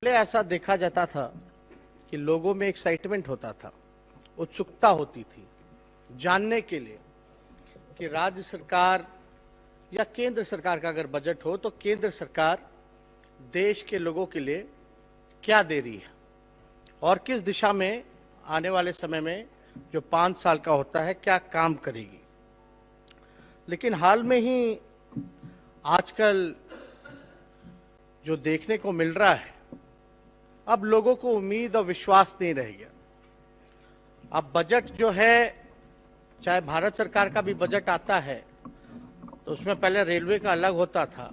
पहले ऐसा देखा जाता था कि लोगों में एक्साइटमेंट होता था, उत्सुकता होती थी जानने के लिए कि राज्य सरकार या केंद्र सरकार का अगर बजट हो तो केंद्र सरकार देश के लोगों के लिए क्या दे रही है और किस दिशा में आने वाले समय में जो 5 साल का होता है क्या काम करेगी। लेकिन हाल में ही आजकल जो देखने को मिल रहा है, अब लोगों को उम्मीद और विश्वास नहीं रह गया। अब बजट जो है, चाहे भारत सरकार का भी बजट आता है तो उसमें पहले रेलवे का अलग होता था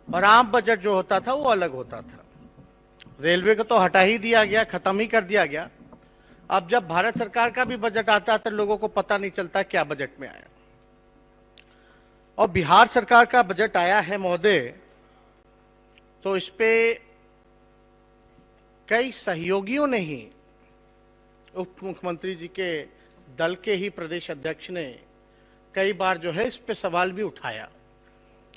और आम बजट जो होता था वो अलग होता था। रेलवे को तो हटा ही दिया गया, खत्म ही कर दिया गया। अब जब भारत सरकार का भी बजट आता है तो लोगों को पता नहीं चलता क्या बजट में आया। और बिहार सरकार का बजट आया है महोदय, तो इस पे कई सहयोगियों ने ही, उप मुख्यमंत्री जी के दल के ही प्रदेश अध्यक्ष ने कई बार जो है इस पे सवाल भी उठाया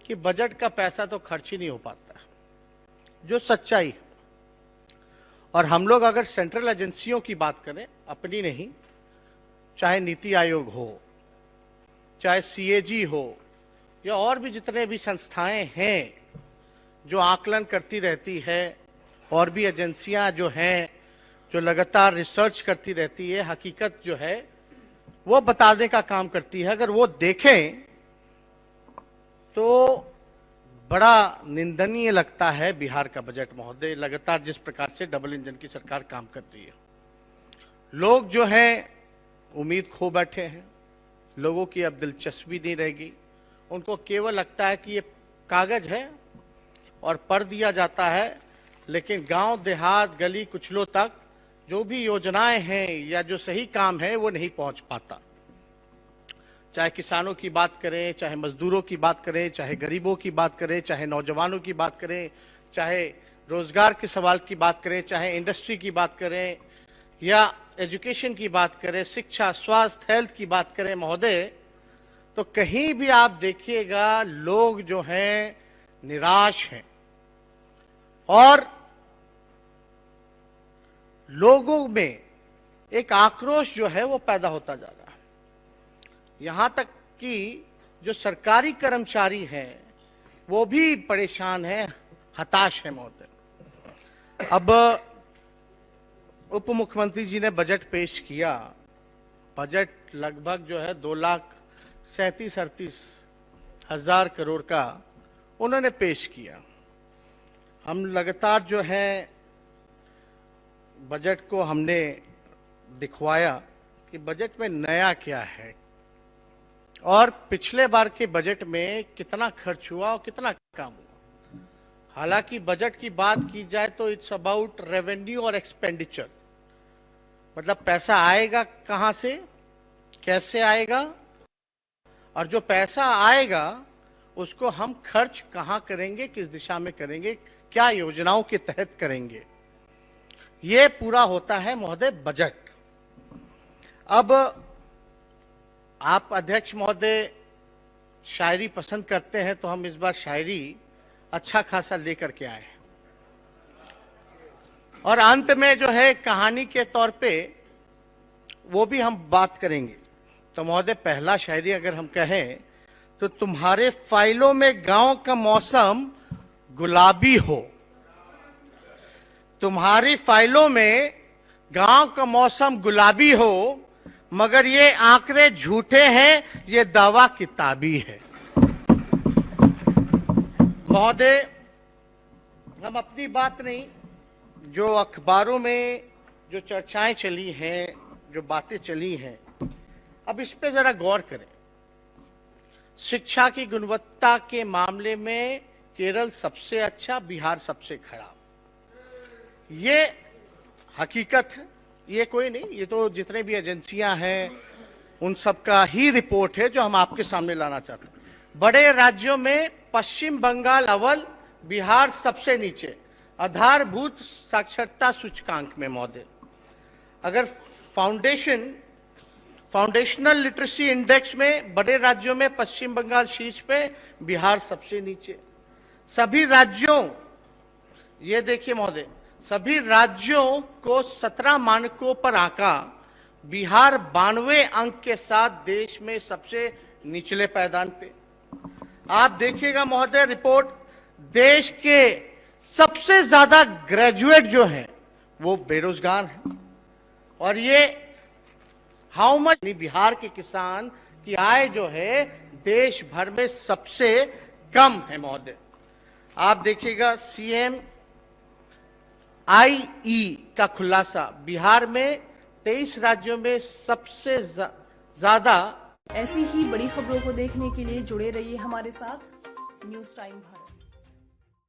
कि बजट का पैसा तो खर्च ही नहीं हो पाता, जो सच्चाई है। और हम लोग अगर सेंट्रल एजेंसियों की बात करें, अपनी नहीं, चाहे नीति आयोग हो, चाहे सीएजी हो या और भी जितने भी संस्थाएं हैं जो आकलन करती रहती है, और भी एजेंसियां जो हैं जो लगातार रिसर्च करती रहती है, हकीकत जो है वो बताने का काम करती है, अगर वो देखें तो बड़ा निंदनीय लगता है बिहार का बजट महोदय। लगातार जिस प्रकार से डबल इंजन की सरकार काम कर रही है, लोग जो हैं उम्मीद खो बैठे हैं, लोगों की अब दिलचस्पी नहीं रहेगी। उनको केवल लगता है कि ये कागज है और पढ़ दिया जाता है, लेकिन गांव देहात गली कुचलों तक जो भी योजनाएं हैं या जो सही काम है वो नहीं पहुंच पाता। चाहे किसानों की बात करें, चाहे मजदूरों की बात करें, चाहे गरीबों की बात करें, चाहे नौजवानों की बात करें, चाहे रोजगार के सवाल की बात करें, चाहे इंडस्ट्री की बात करें या एजुकेशन की बात करें, शिक्षा, स्वास्थ्य, हेल्थ की बात करें महोदय, तो कहीं भी आप देखिएगा लोग जो हैं निराश हैं और लोगों में एक आक्रोश जो है वो पैदा होता जा रहा है। यहां तक कि जो सरकारी कर्मचारी हैं वो भी परेशान हैं, हताश हैं महोदय। अब उप मुख्यमंत्री जी ने बजट पेश किया। बजट लगभग जो है 2,37,38,000 करोड़ का उन्होंने पेश किया। हम लगातार जो है बजट को हमने दिखवाया कि बजट में नया क्या है और पिछले बार के बजट में कितना खर्च हुआ और कितना काम हुआ। हालांकि बजट की बात की जाए तो इट्स अबाउट रेवेन्यू और एक्सपेंडिचर, मतलब पैसा आएगा कहां से, कैसे आएगा, और जो पैसा आएगा उसको हम खर्च कहां करेंगे, किस दिशा में करेंगे, क्या योजनाओं के तहत करेंगे, ये पूरा होता है महोदय बजट। अब आप अध्यक्ष महोदय शायरी पसंद करते हैं तो हम इस बार शायरी अच्छा खासा लेकर के आए हैं और अंत में जो है कहानी के तौर पे वो भी हम बात करेंगे। तो महोदय पहला शायरी अगर हम कहें तो तुम्हारे फाइलों में गांव का मौसम गुलाबी हो, तुम्हारी फाइलों में गांव का मौसम गुलाबी हो, मगर ये आंकड़े झूठे हैं, ये दावा किताबी है। महोदय हम अपनी बात नहीं, जो अखबारों में जो चर्चाएं चली हैं, जो बातें चली हैं, अब इस पे जरा गौर करें। शिक्षा की गुणवत्ता के मामले में केरल सबसे अच्छा, बिहार सबसे खराब, ये हकीकत है, ये कोई नहीं, ये तो जितने भी एजेंसियां हैं उन सब का ही रिपोर्ट है जो हम आपके सामने लाना चाहते हैं। बड़े राज्यों में पश्चिम बंगाल अव्वल, बिहार सबसे नीचे आधारभूत साक्षरता सूचकांक में महोदय। अगर फाउंडेशनल लिटरेसी इंडेक्स में बड़े राज्यों में पश्चिम बंगाल शीर्ष पे, बिहार सबसे नीचे। सभी राज्यों ये देखिए महोदय, सभी राज्यों को 17 मानकों पर आंका, बिहार 92 अंक के साथ देश में सबसे निचले पायदान पे। आप देखिएगा महोदय रिपोर्ट, देश के सबसे ज्यादा ग्रेजुएट जो हैं वो बेरोजगार हैं। और ये हाउ मच बिहार के किसान की आय जो है देश भर में सबसे कम है महोदय। आप देखिएगा CMIE का खुलासा, बिहार में 23 राज्यों में सबसे ज्यादा। ऐसी ही बड़ी खबरों को देखने के लिए जुड़े रहिए हमारे साथ न्यूज़ टाइम भारत।